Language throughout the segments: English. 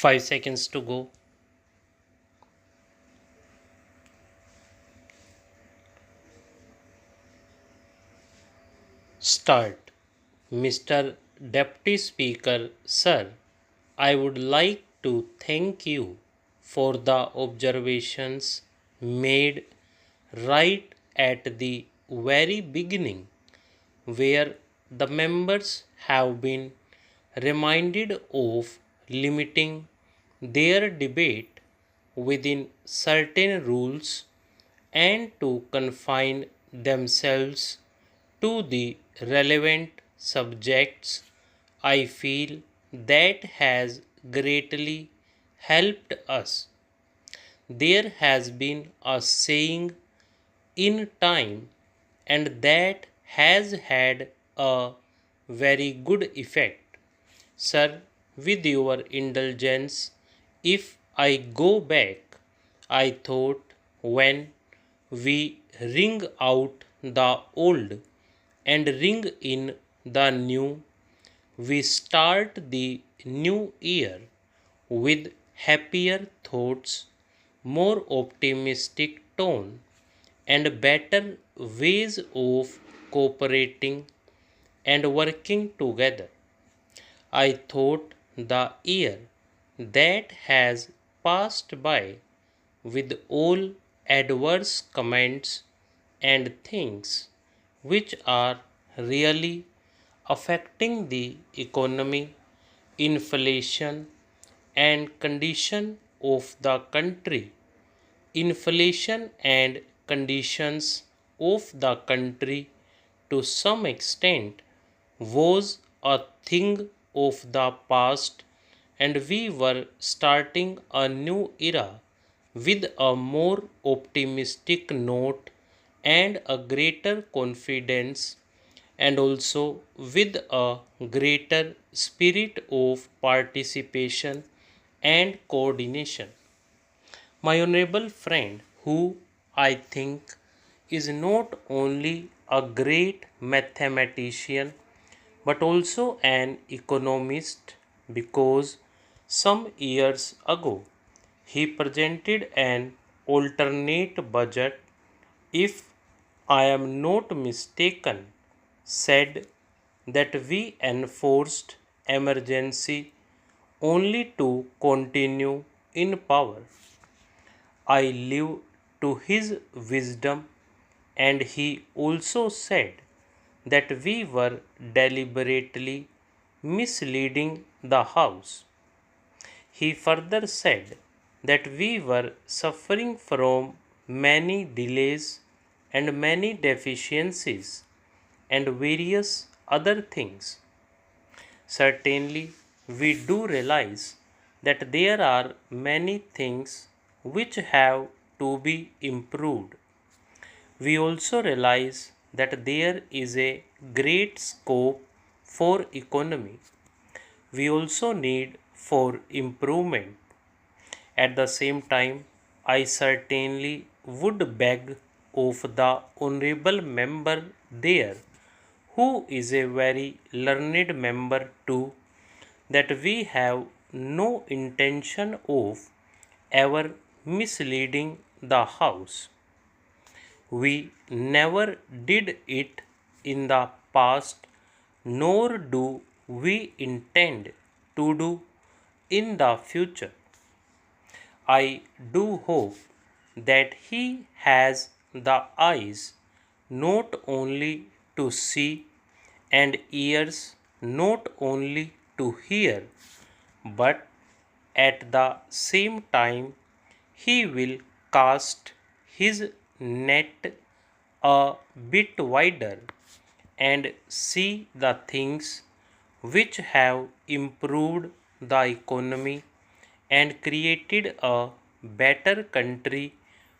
5 seconds to go. Start. Mr. Deputy Speaker, Sir, I would like to thank you for the observations made right at the very beginning, where the members have been reminded of limiting their debate within certain rules and to confine themselves to the relevant subjects. I feel that has greatly helped us. There has been a saying in time, and that has had a very good effect. Sir, with your indulgence, if I go back, I thought when we ring out the old and ring in the new, we start the new year with happier thoughts, more optimistic tone, and better ways of cooperating and working together. I thought the year that has passed by, with all adverse comments and things which are really affecting the economy, inflation, and condition of the country, inflation and conditions of the country to some extent was a thing of the past, and we were starting a new era with a more optimistic note and a greater confidence, and also with a greater spirit of participation and coordination. My honorable friend, who I think is not only a great mathematician but also an economist, because some years ago he presented an alternate budget, if I am not mistaken, said that we enforced emergency only to continue in power. I live to his wisdom, and he also said that we were deliberately misleading the House. He further said that we were suffering from many delays and many deficiencies and various other things. Certainly, we do realize that there are many things which have to be improved. We also realize that there is a great scope for economy. We also need for improvement. At the same time, I certainly would beg of the honorable member there, who is a very learned member too, that we have no intention of ever misleading the House. We never did it in the past, nor do we intend to do in the future. I do hope that he has the eyes not only to see and ears not only to hear, but at the same time he will cast his net a bit wider and see the things which have improved the economy and created a better country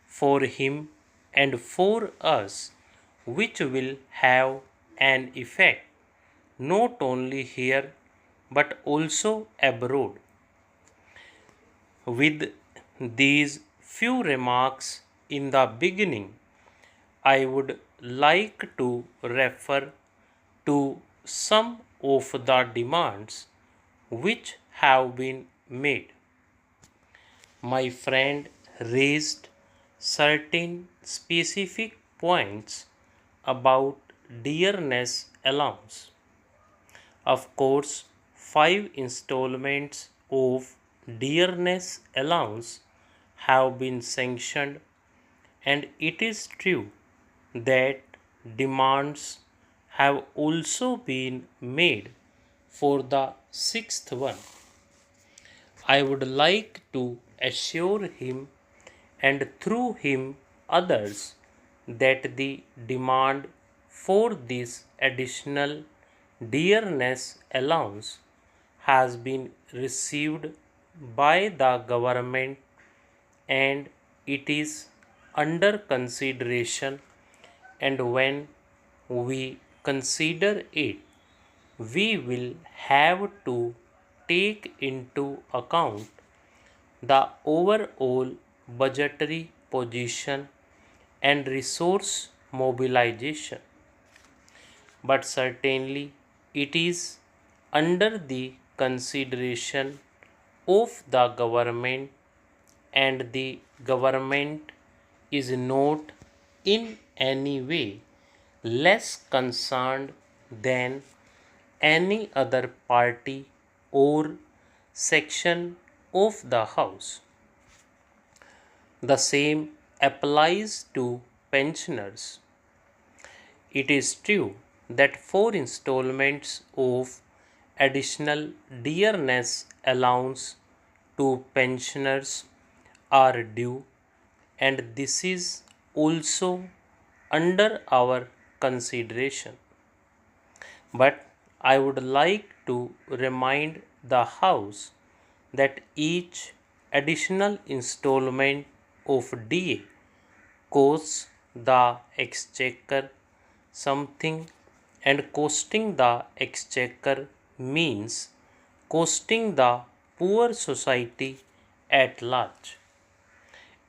for him and for us, which will have an effect not only here but also abroad. With these few remarks in the beginning, I would like to refer to some of the demands which have been made. My friend raised certain specific points about dearness allowance. Of course, 5 installments of dearness allowance have been sanctioned, and it is true that demands have also been made for the sixth one. I would like to assure him and through him others that the demand for this additional dearness allowance has been received by the government and it is under consideration, and when we consider it we will have to take into account the overall budgetary position and resource mobilization. But certainly it is under the consideration of the government, and the government is not in any way less concerned than any other party or section of the House. The same applies to pensioners. It is true that 4 installments of additional dearness allowance to pensioners are due, and this is also under our consideration. But I would like to remind the House that each additional installment of DA costs the exchequer something, and costing the exchequer means costing the poor society at large.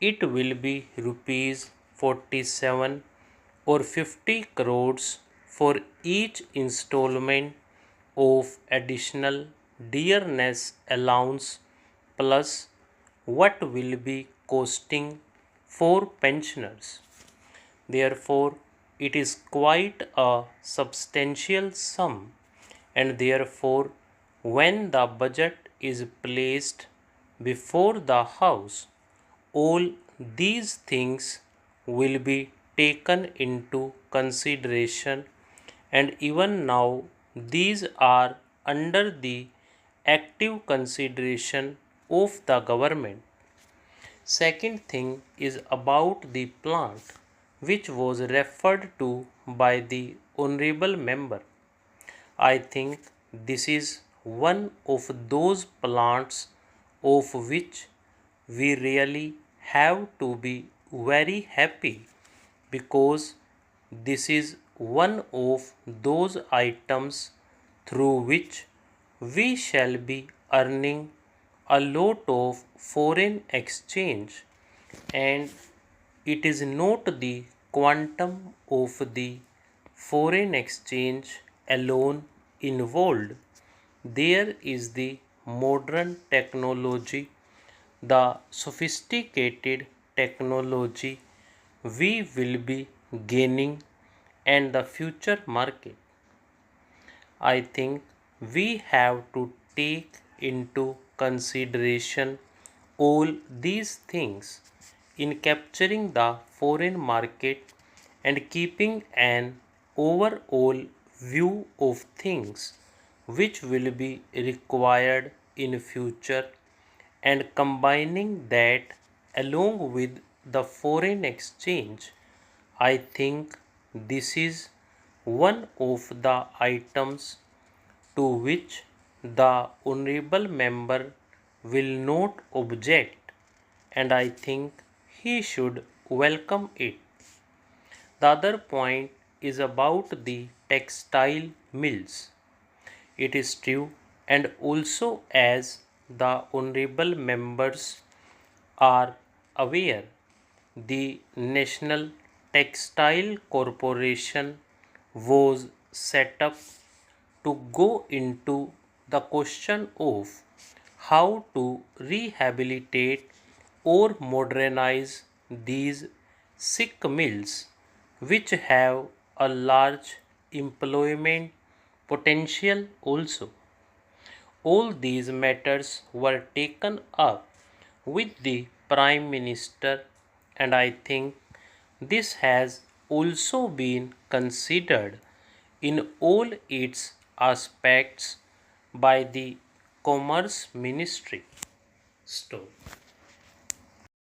It will be rupees 47 or 50 crores for each installment of additional dearness allowance plus what will be costing for pensioners. Therefore, it is quite a substantial sum, and therefore, when the budget is placed before the House, all these things will be taken into consideration, and even now these are under the active consideration of the government. Second thing is about the plant which was referred to by the honorable member. I think this is one of those plants of which we really have to be very happy, because this is one of those items through which we shall be earning a lot of foreign exchange, and it is not the quantum of the foreign exchange alone involved. There is the modern technology, the sophisticated technology we will be gaining, and the future market. I think we have to take into consideration all these things in capturing the foreign market and keeping an overall view of things which will be required in future, and combining that along with the foreign exchange. I think this is one of the items to which the honorable member will not object, and I think he should welcome it. The other point is about the textile mills. It is true, and also as the honorable members are aware, the National Textile Corporation was set up to go into the question of how to rehabilitate or modernize these sick mills, which have a large employment potential also. All these matters were taken up with the Prime Minister, and I think this has also been considered in all its aspects by the Commerce Ministry. Stop.